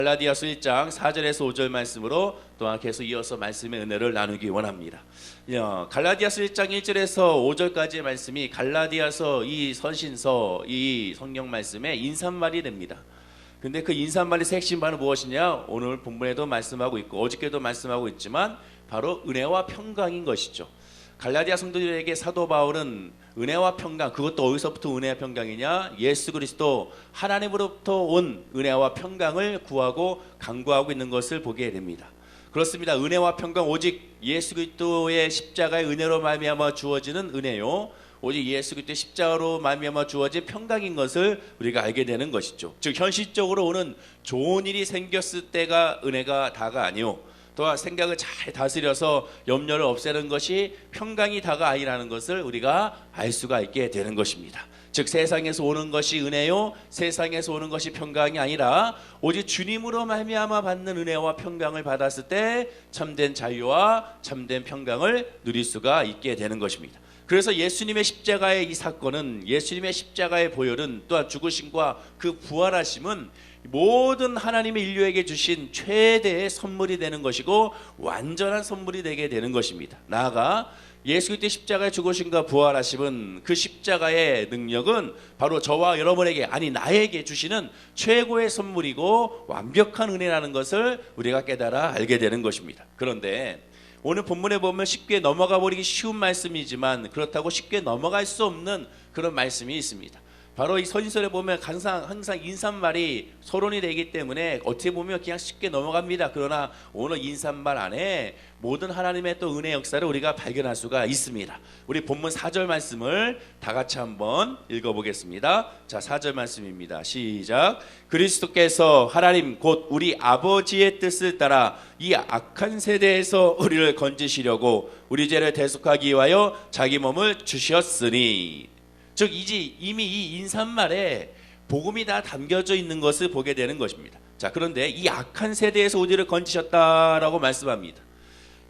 갈라디아서 1장 4절에서 5절 말씀으로 또한 계속 이어서 말씀의 은혜를 나누기 원합니다. 갈라디아서 1장 1절에서 5절까지의 말씀이 갈라디아서 이 서신서 이 성경 말씀의 인사말이 됩니다. 근데 그 인사말의 핵심은 무엇이냐? 오늘 본문에도 말씀하고 있고 어저께도 말씀하고 있지만 바로 은혜와 평강인 것이죠. 갈라디아 성도들에게 사도 바울은 은혜와 평강, 그것도 어디서부터 은혜와 평강이냐? 예수 그리스도 하나님으로부터 온 은혜와 평강을 구하고 간구하고 있는 것을 보게 됩니다. 그렇습니다. 은혜와 평강 오직 예수 그리스도의 십자가의 은혜로 말미암아 주어지는 은혜요, 오직 예수 그리스도의 십자가로 말미암아 주어진 평강인 것을 우리가 알게 되는 것이죠. 즉 현실적으로 오는 좋은 일이 생겼을 때가 은혜가 다가 아니요, 또한 생각을 잘 다스려서 염려를 없애는 것이 평강이 다가 아니라는 것을 우리가 알 수가 있게 되는 것입니다. 즉 세상에서 오는 것이 은혜요, 세상에서 오는 것이 평강이 아니라 오직 주님으로 말미암아 받는 은혜와 평강을 받았을 때 참된 자유와 참된 평강을 누릴 수가 있게 되는 것입니다. 그래서 예수님의 십자가의 이 사건은, 예수님의 십자가의 보혈은, 또한 죽으심과 그 부활하심은 모든 하나님의 인류에게 주신 최대의 선물이 되는 것이고 완전한 선물이 되게 되는 것입니다. 나아가 예수 그리스도의 십자가의 죽으심과 부활하심은, 그 십자가의 능력은 바로 저와 여러분에게, 아니 나에게 주시는 최고의 선물이고 완벽한 은혜라는 것을 우리가 깨달아 알게 되는 것입니다. 그런데 오늘 본문에 보면 쉽게 넘어가 버리기 쉬운 말씀이지만 그렇다고 쉽게 넘어갈 수 없는 그런 말씀이 있습니다. 바로 이 서신서에 보면 항상 인사말이 서론이 되기 때문에 어떻게 보면 그냥 쉽게 넘어갑니다. 그러나 오늘 인사말 안에 모든 하나님의 또 은혜 역사를 우리가 발견할 수가 있습니다. 우리 본문 4절 말씀을 다 같이 한번 읽어보겠습니다. 자, 4절 말씀입니다. 시작. 그리스도께서 하나님 곧 우리 아버지의 뜻을 따라 이 악한 세대에서 우리를 건지시려고 우리 죄를 대속하기 위하여 자기 몸을 주셨으니, 즉 이미 이 인사말에 복음이 다 담겨져 있는 것을 보게 되는 것입니다. 자, 그런데 이 악한 세대에서 우리를 건지셨다라고 말씀합니다.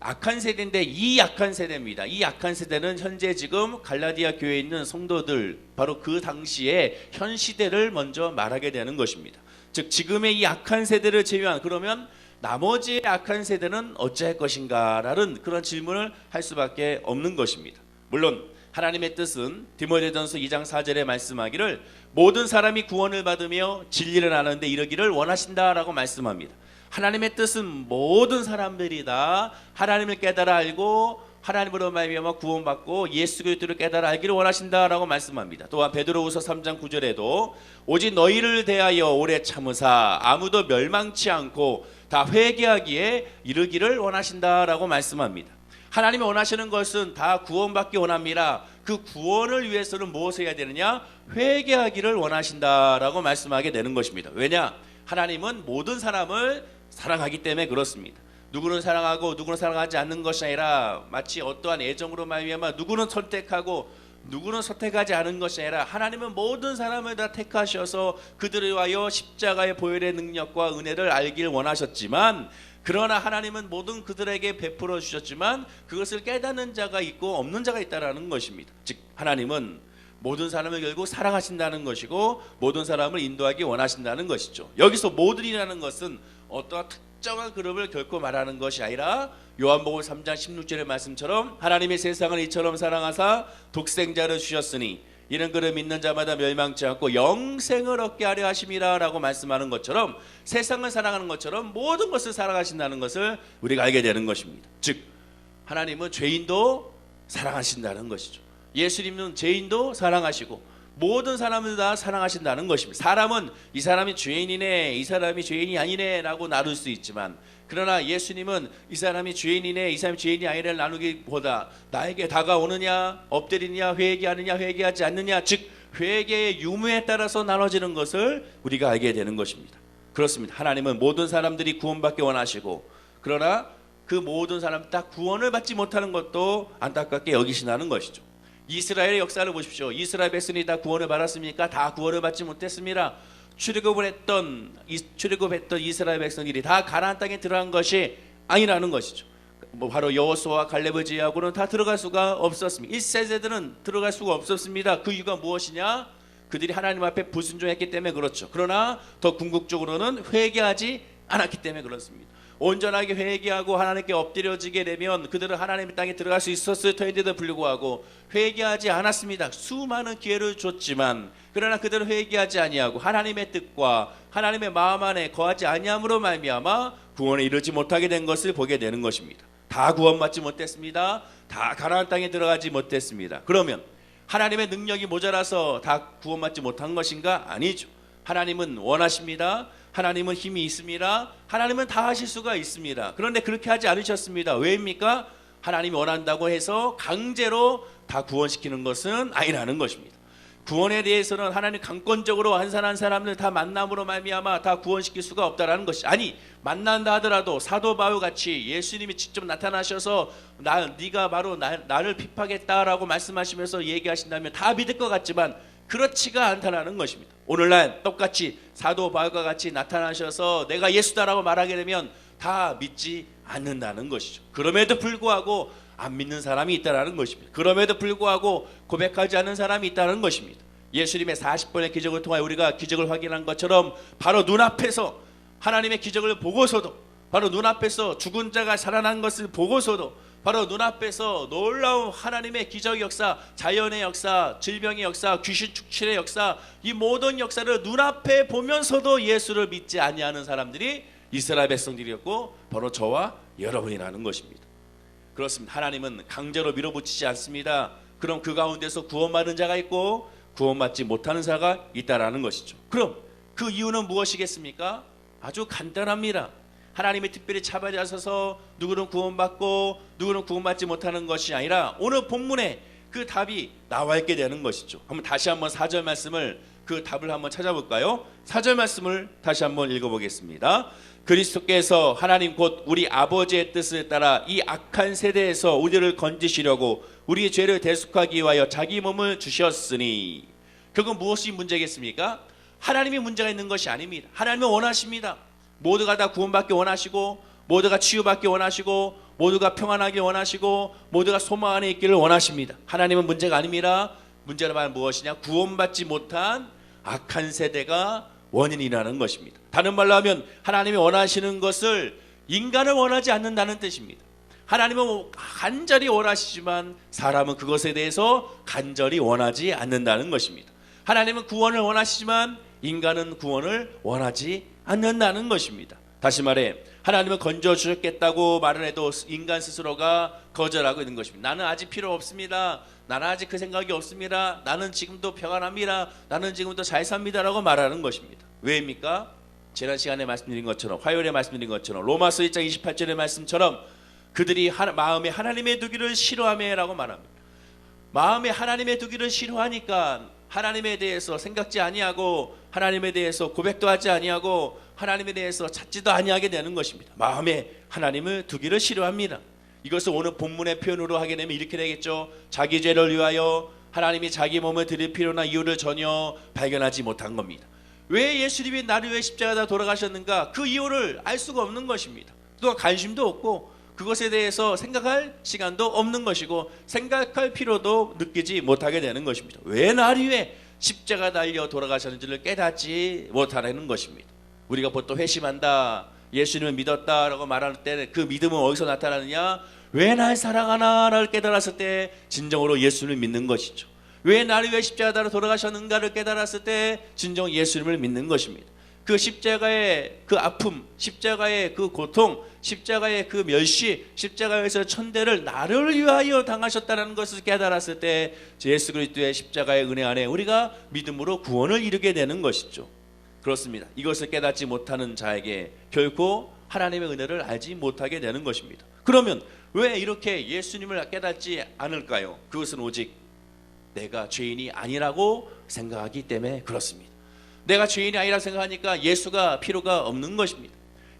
악한 세대인데 이 악한 세대입니다. 이 악한 세대는 현재 지금 갈라디아 교회에 있는 성도들, 바로 그 당시에 현 시대를 먼저 말하게 되는 것입니다. 즉 지금의 이 악한 세대를 제외한, 그러면 나머지의 악한 세대는 어찌할 것인가라는 그런 질문을 할 수밖에 없는 것입니다. 물론 하나님의 뜻은 디모데전서 2장 4절에 말씀하기를 모든 사람이 구원을 받으며 진리를 아는데 이르기를 원하신다라고 말씀합니다. 하나님의 뜻은 모든 사람들이 다 하나님을 깨달아 알고 하나님으로 말미암아 구원받고 예수 그리스도를 깨달아 알기를 원하신다라고 말씀합니다. 또한 베드로후서 3장 9절에도 오직 너희를 대하여 오래 참으사 아무도 멸망치 않고 다 회개하기에 이르기를 원하신다라고 말씀합니다. 하나님이 원하시는 것은 다 구원받기 원합니다. 그 구원을 위해서는 무엇을 해야 되느냐? 회개하기를 원하신다라고 말씀하게 되는 것입니다. 왜냐? 하나님은 모든 사람을 사랑하기 때문에 그렇습니다. 누구는 사랑하고 누구는 사랑하지 않는 것이 아니라 마치 어떠한 애정으로 말미암아 누구는 선택하고 누구는 선택하지 않은 것이 아니라 하나님은 모든 사람을 다 택하셔서 그들을 위하여 십자가의 보혈의 능력과 은혜를 알길 원하셨지만, 그러나 하나님은 모든 그들에게 베풀어 주셨지만 그것을 깨닫는 자가 있고 없는 자가 있다는 것입니다. 즉 하나님은 모든 사람을 결국 사랑하신다는 것이고 모든 사람을 인도하기 원하신다는 것이죠. 여기서 모든이라는 것은 어떠한 특정한 그룹을 결코 말하는 것이 아니라 요한복음 3장 16절의 말씀처럼 하나님이 세상을 이처럼 사랑하사 독생자를 주셨으니 이는 그를 믿는 자마다 멸망치 않고 영생을 얻게 하려 하심이라 라고 말씀하는 것처럼, 세상을 사랑하는 것처럼 모든 것을 사랑하신다는 것을 우리가 알게 되는 것입니다. 즉 하나님은 죄인도 사랑하신다는 것이죠. 예수님은 죄인도 사랑하시고 모든 사람을 다 사랑하신다는 것입니다. 사람은 이 사람이 죄인이네, 이 사람이 죄인이 아니네 라고 나눌 수 있지만, 그러나 예수님은 이 사람이 죄인이네, 이 사람이 죄인이 아니네 나누기보다 나에게 다가오느냐, 엎드리느냐, 회개하느냐, 회개하지 않느냐, 즉 회개의 유무에 따라서 나눠지는 것을 우리가 알게 되는 것입니다. 그렇습니다. 하나님은 모든 사람들이 구원받기 원하시고, 그러나 그 모든 사람 다 구원을 받지 못하는 것도 안타깝게 여기신다는 것이죠. 이스라엘의 역사를 보십시오. 이스라엘 백성이 다 구원을 받았습니까? 다 구원을 받지 못했습니다. 출애굽했던 이스라엘 백성들이 다 가나안 땅에 들어간 것이 아니라는 것이죠. 바로 여호수아와 갈렙을 제외하고는 다 들어갈 수가 없었습니다. 1세대들은 들어갈 수가 없었습니다. 그 이유가 무엇이냐? 그들이 하나님 앞에 불순종했기 때문에 그렇죠. 그러나 더 궁극적으로는 회개하지 않았기 때문에 그렇습니다. 온전하게 회개하고 하나님께 엎드려지게 되면 그들은 하나님의 땅에 들어갈 수 있었을 터인데도 불구하고 회개하지 않았습니다. 수많은 기회를 줬지만 그러나 그들은 회개하지 아니하고 하나님의 뜻과 하나님의 마음 안에 거하지 아니함으로 말미암아 구원에 이르지 못하게 된 것을 보게 되는 것입니다. 다 구원받지 못했습니다. 다 가나안 땅에 들어가지 못했습니다. 그러면 하나님의 능력이 모자라서 다 구원받지 못한 것인가? 아니죠. 하나님은 원하십니다. 하나님은 힘이 있습니다. 하나님은 다 하실 수가 있습니다. 그런데 그렇게 하지 않으셨습니다. 왜입니까? 하나님이 원한다고 해서 강제로 다 구원시키는 것은 아니라는 것입니다. 구원에 대해서는 하나님 강권적으로 한 사람들 다 만남으로 말미암아 다 구원시킬 수가 없다라는 것이, 아니 만난다 하더라도 사도 바울 같이 예수님이 직접 나타나셔서 네가 바로 나를 핍박했다라고 말씀하시면서 얘기하신다면 다 믿을 것 같지만 그렇지가 않다라는 것입니다. 오늘날 똑같이 사도 바울과 같이 나타나셔서 내가 예수다라고 말하게 되면 다 믿지 않는다는 것이죠. 그럼에도 불구하고 안 믿는 사람이 있다는 것입니다. 그럼에도 불구하고 고백하지 않는 사람이 있다는 것입니다. 예수님의 40번의 기적을 통하여 우리가 기적을 확인한 것처럼 바로 눈앞에서 하나님의 기적을 보고서도, 바로 눈앞에서 죽은 자가 살아난 것을 보고서도, 바로 눈앞에서 놀라운 하나님의 기적 역사, 자연의 역사, 질병의 역사, 귀신 축출의 역사, 이 모든 역사를 눈앞에 보면서도 예수를 믿지 아니하는 사람들이 이스라엘 백성들이었고 바로 저와 여러분이라는 것입니다. 그렇습니다. 하나님은 강제로 밀어붙이지 않습니다. 그럼 그 가운데서 구원받은 자가 있고 구원받지 못하는 자가 있다라는 것이죠. 그럼 그 이유는 무엇이겠습니까? 아주 간단합니다. 하나님이 특별히 차별하셔서 누구는 구원받고 누구는 구원받지 못하는 것이 아니라 오늘 본문에 그 답이 나와 있게 되는 것이죠. 한번 다시 한번 4절 말씀을, 그 답을 한번 찾아볼까요? 4절 말씀을 다시 한번 읽어보겠습니다. 그리스도께서 하나님 곧 우리 아버지의 뜻을 따라 이 악한 세대에서 우리를 건지시려고 우리의 죄를 대속하기 위하여 자기 몸을 주셨으니. 그건 무엇이 문제겠습니까? 하나님이 문제가 있는 것이 아닙니다. 하나님은 원하십니다. 모두가 다 구원받기 원하시고, 모두가 치유받기 원하시고, 모두가 평안하기 원하시고, 모두가 소망 안에 있기를 원하십니다. 하나님은 문제가 아닙니다. 문제는 바로 무엇이냐? 구원받지 못한 악한 세대가 원인이라는 것입니다. 다른 말로 하면 하나님이 원하시는 것을 인간을 원하지 않는다는 뜻입니다. 하나님은 간절히 원하시지만 사람은 그것에 대해서 간절히 원하지 않는다는 것입니다. 하나님은 구원을 원하시지만 인간은 구원을 원하지 않는다는 것입니다. 다시 말해 하나님은 건져주셨겠다고 말을 해도 인간 스스로가 거절하고 있는 것입니다. 나는 아직 필요 없습니다. 나는 아직 그 생각이 없습니다. 나는 지금도 평안합니다. 나는 지금도 잘 삽니다라고 말하는 것입니다. 왜입니까? 지난 시간에 말씀드린 것처럼, 화요일에 말씀드린 것처럼, 로마서 1장 28절의 말씀처럼 그들이 마음에 하나님의 두기를 싫어하며라고 말합니다. 마음에 하나님의 두기를 싫어하니까 하나님에 대해서 생각지 아니하고 하나님에 대해서 고백도 하지 아니하고 하나님에 대해서 찾지도 아니하게 되는 것입니다. 마음에 하나님을 두기를 싫어합니다. 이것을 오늘 본문의 표현으로 하게 되면 이렇게 되겠죠. 자기 죄를 위하여 하나님이 자기 몸을 드릴 필요나 이유를 전혀 발견하지 못한 겁니다. 왜 예수님이 나를 위해 십자가에 돌아가셨는가? 그 이유를 알 수가 없는 것입니다. 또 관심도 없고 그것에 대해서 생각할 시간도 없는 것이고 생각할 필요도 느끼지 못하게 되는 것입니다. 왜 나를 위해 십자가 달려 돌아가셨는지를 깨닫지 못하는 것입니다. 우리가 보통 회심한다, 예수님을 믿었다라고 말할 때 그 믿음은 어디서 나타나느냐? 왜 날 사랑하나를 깨달았을 때 진정으로 예수님을 믿는 것이죠. 왜 나를 위해 십자가로 돌아가셨는가를 깨달았을 때 진정 예수님을 믿는 것입니다. 그 십자가의 그 아픔, 십자가의 그 고통, 십자가의 그 멸시, 십자가에서 천대를 나를 위하여 당하셨다는 것을 깨달았을 때 예수 그리스도의 십자가의 은혜 안에 우리가 믿음으로 구원을 이루게 되는 것이죠. 그렇습니다. 이것을 깨닫지 못하는 자에게 결코 하나님의 은혜를 알지 못하게 되는 것입니다. 그러면 왜 이렇게 예수님을 깨닫지 않을까요? 그것은 오직 내가 죄인이 아니라고 생각하기 때문에 그렇습니다. 내가 죄인이 아니라 생각하니까 예수가 필요가 없는 것입니다.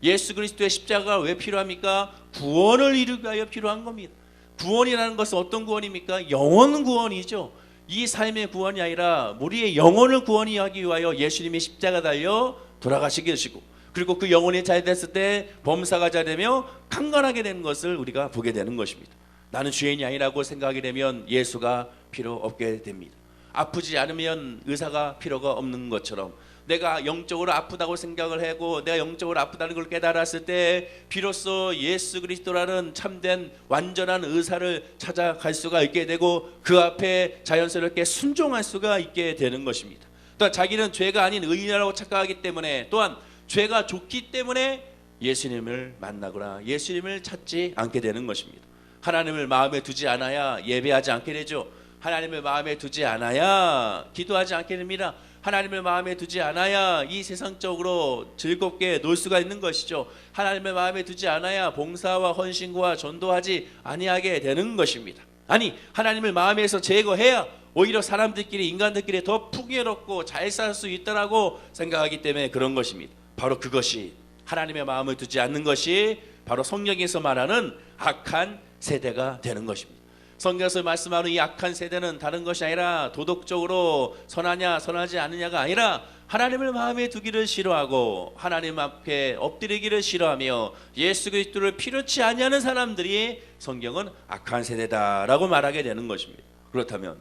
예수 그리스도의 십자가가 왜 필요합니까? 구원을 이루기 위하여 필요한 겁니다. 구원이라는 것은 어떤 구원입니까? 영원 구원이죠. 이 삶의 구원이 아니라 우리의 영혼을 구원하기 위하여 예수님이 십자가 달려 돌아가시게 되시고, 그리고 그 영혼이 잘 됐을 때 범사가 잘 되며 강건하게 되는 것을 우리가 보게 되는 것입니다. 나는 죄인이 아니라고 생각하게 되면 예수가 필요 없게 됩니다. 아프지 않으면 의사가 필요가 없는 것처럼 내가 영적으로 아프다고 생각을 하고 내가 영적으로 아프다는 걸 깨달았을 때 비로소 예수 그리스도라는 참된 완전한 의사를 찾아갈 수가 있게 되고 그 앞에 자연스럽게 순종할 수가 있게 되는 것입니다. 또한 자기는 죄가 아닌 의인이라고 착각하기 때문에, 또한 죄가 좋기 때문에 예수님을 만나거나 예수님을 찾지 않게 되는 것입니다. 하나님을 마음에 두지 않아야 예배하지 않게 되죠. 하나님을 마음에 두지 않아야 기도하지 않게 됩니다. 하나님을 마음에 두지 않아야 이 세상적으로 즐겁게 놀 수가 있는 것이죠. 하나님을 마음에 두지 않아야 봉사와 헌신과 전도하지 아니하게 되는 것입니다. 아니, 하나님을 마음에서 제거해야 오히려 사람들끼리, 인간들끼리 더 풍요롭고 잘 살 수 있다라고 생각하기 때문에 그런 것입니다. 바로 그것이, 하나님의 마음을 두지 않는 것이 바로 성경에서 말하는 악한 세대가 되는 것입니다. 성경에서 말씀하는 이 악한 세대는 다른 것이 아니라 도덕적으로 선하냐 선하지 않느냐가 아니라 하나님을 마음에 두기를 싫어하고 하나님 앞에 엎드리기를 싫어하며 예수 그리스도를 필요치 아니하는 사람들이 성경은 악한 세대다라고 말하게 되는 것입니다. 그렇다면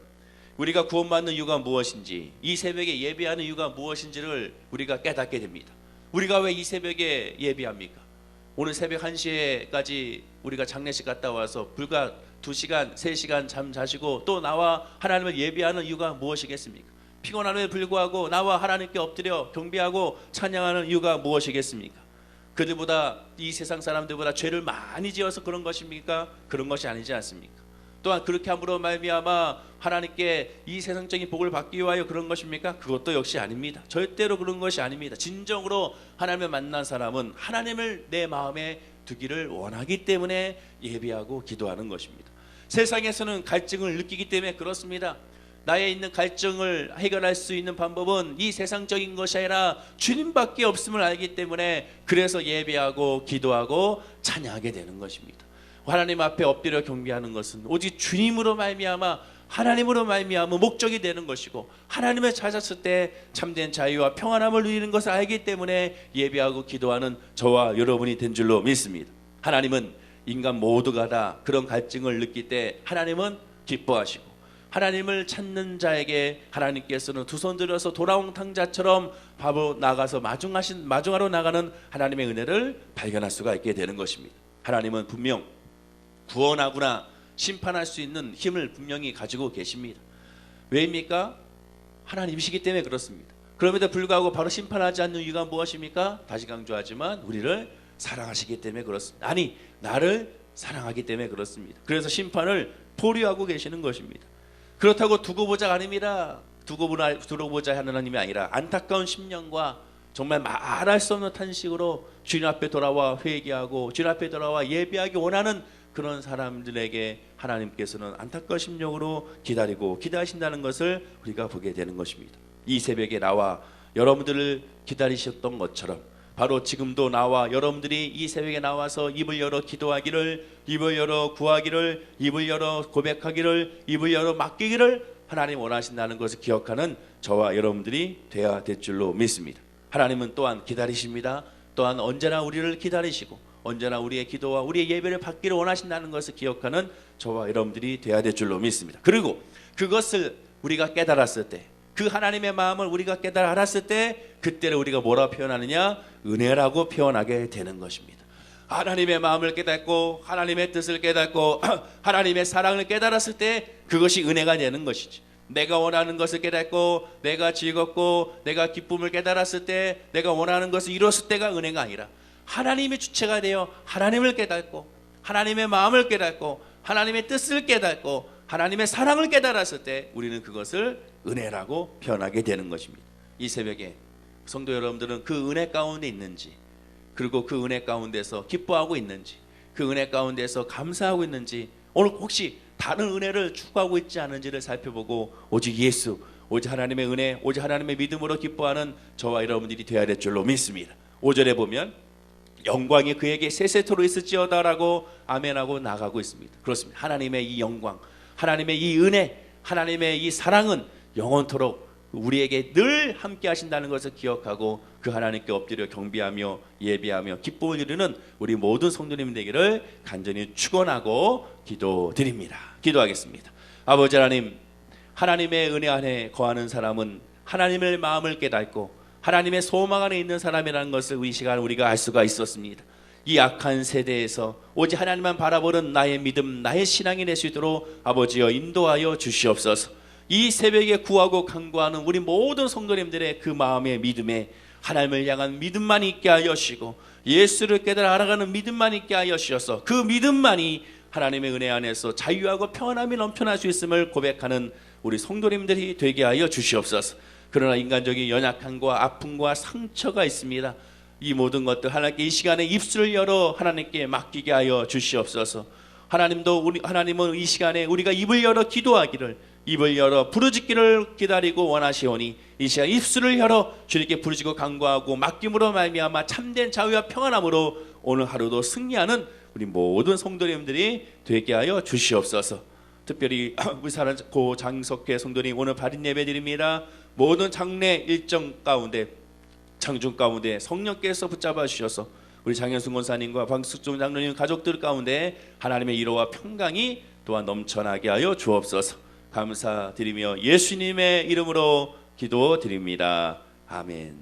우리가 구원받는 이유가 무엇인지, 이 새벽에 예배하는 이유가 무엇인지를 우리가 깨닫게 됩니다. 우리가 왜 이 새벽에 예배합니까? 오늘 새벽 1시에까지 우리가 장례식 갔다 와서 불과 2시간, 3시간 잠 자시고 또 나와 하나님을 예배하는 이유가 무엇이겠습니까? 피곤함에 불구하고 나와 하나님께 엎드려 경배하고 찬양하는 이유가 무엇이겠습니까? 그들보다, 이 세상 사람들보다 죄를 많이 지어서 그런 것입니까? 그런 것이 아니지 않습니까? 또한 그렇게 함으로 말미암아 하나님께 이 세상적인 복을 받기 위하여 그런 것입니까? 그것도 역시 아닙니다. 절대로 그런 것이 아닙니다. 진정으로 하나님을 만난 사람은 하나님을 내 마음에 두기를 원하기 때문에 예배하고 기도하는 것입니다. 세상에서는 갈증을 느끼기 때문에 그렇습니다. 나에 있는 갈증을 해결할 수 있는 방법은 이 세상적인 것이 아니라 주님밖에 없음을 알기 때문에 그래서 예배하고 기도하고 찬양하게 되는 것입니다. 하나님 앞에 엎드려 경배하는 것은 오직 주님으로 말미암아, 하나님으로 말미암아 목적이 되는 것이고, 하나님을 찾았을 때 참된 자유와 평안함을 누리는 것을 알기 때문에 예배하고 기도하는 저와 여러분이 된 줄로 믿습니다. 하나님은 인간 모두가 다 그런 갈증을 느낄 때 하나님은 기뻐하시고, 하나님을 찾는 자에게 하나님께서는 두 손 들어서 돌아온 탕자처럼 바로 나가서 마중하러 나가는 하나님의 은혜를 발견할 수가 있게 되는 것입니다. 하나님은 분명 구원하거나 심판할 수 있는 힘을 분명히 가지고 계십니다. 왜입니까? 하나님이시기 때문에 그렇습니다. 그럼에도 불구하고 바로 심판하지 않는 이유가 무엇입니까? 다시 강조하지만 우리를 사랑하시기 때문에 그렇습니다. 아니, 나를 사랑하기 때문에 그렇습니다. 그래서 심판을 보류하고 계시는 것입니다. 그렇다고 두고 보자가 아닙니다. 두고 보자 하는 하나님이 아니라 안타까운 심령과 정말 말할 수 없는 탄식으로 주님 앞에 돌아와 회개하고 주님 앞에 돌아와 예배하기 원하는 그런 사람들에게 하나님께서는 안타까운 심령으로 기다리신다는 것을 우리가 보게 되는 것입니다. 이 새벽에 나와 여러분들을 기다리셨던 것처럼 바로 지금도 나와 여러분들이 이 새벽에 나와서 입을 열어 기도하기를, 입을 열어 구하기를, 입을 열어 고백하기를, 입을 열어 맡기기를 하나님 원하신다는 것을 기억하는 저와 여러분들이 되어야 될 줄로 믿습니다. 하나님은 또한 기다리십니다. 또한 언제나 우리를 기다리시고 언제나 우리의 기도와 우리의 예배를 받기를 원하신다는 것을 기억하는 저와 여러분들이 되어야 될 줄로 믿습니다. 그리고 그것을 우리가 깨달았을 때, 그 하나님의 마음을 우리가 깨달아 알았을 때, 그때를 우리가 뭐라고 표현하느냐? 은혜라고 표현하게 되는 것입니다. 하나님의 마음을 깨닫고 하나님의 뜻을 깨닫고 하나님의 사랑을 깨달았을 때 그것이 은혜가 되는 것이지. 내가 원하는 것을 깨닫고 내가 즐겁고 내가 기쁨을 깨달았을 때, 내가 원하는 것을 이뤘을 때가 은혜가 아니라 하나님의 주체가 되어 하나님을 깨닫고 하나님의 마음을 깨닫고 하나님의 뜻을 깨닫고 하나님의 사랑을 깨달았을 때 우리는 그것을 은혜라고 표현하게 되는 것입니다. 이 새벽에 성도 여러분들은 그 은혜 가운데 있는지, 그리고 그 은혜 가운데서 기뻐하고 있는지, 그 은혜 가운데서 감사하고 있는지, 오늘 혹시 다른 은혜를 추구하고 있지 않은지를 살펴보고 오직 예수, 오직 하나님의 은혜, 오직 하나님의 믿음으로 기뻐하는 저와 여러분들이 되어야 될 줄로 믿습니다. 5절에 보면 영광이 그에게 세세토록 있을지어다라고 아멘하고 나가고 있습니다. 그렇습니다. 하나님의 이 영광, 하나님의 이 은혜, 하나님의 이 사랑은 영원토록 우리에게 늘 함께 하신다는 것을 기억하고 그 하나님께 엎드려 경배하며 예배하며 기쁨을 누리는 우리 모든 성도님 되기를 간절히 축원하고 기도드립니다. 기도하겠습니다. 아버지 하나님, 하나님의 은혜 안에 거하는 사람은 하나님의 마음을 깨닫고 하나님의 소망 안에 있는 사람이라는 것을 이 시간 우리가 알 수가 있었습니다. 이 악한 세대에서 오직 하나님만 바라보는 나의 믿음, 나의 신앙이 될 수 있도록 아버지여 인도하여 주시옵소서. 이 새벽에 구하고 간구하는 우리 모든 성도님들의 그 마음의 믿음에 하나님을 향한 믿음만 있게 하여 주시고 예수를 깨달아 알아가는 믿음만 있게 하여 주셔서 그 믿음만이 하나님의 은혜 안에서 자유하고 평안함이 넘쳐날 수 있음을 고백하는 우리 성도님들이 되게 하여 주시옵소서. 그러나 인간적인 연약함과 아픔과 상처가 있습니다. 이 모든 것들 하나님께 이 시간에 입술을 열어 하나님께 맡기게 하여 주시옵소서. 하나님은 이 시간에 우리가 입을 열어 기도하기를, 입을 열어 부르짖기를 기다리고 원하시오니 이 시간 입술을 열어 주님께 부르짖고 간구하고 맡김으로 말미암아 참된 자유와 평안함으로 오늘 하루도 승리하는 우리 모든 성도님들이 되게 하여 주시옵소서. 특별히 우리 사랑고 장석회 성도님 오늘 발인 예배 드립니다. 모든 장례 일정 가운데 장중 가운데 성령께서 붙잡아 주셔서 우리 장현승 권사님과 박숙종 장로님 가족들 가운데 하나님의 위로와 평강이 또한 넘쳐나게 하여 주옵소서. 감사드리며 예수님의 이름으로 기도드립니다. 아멘.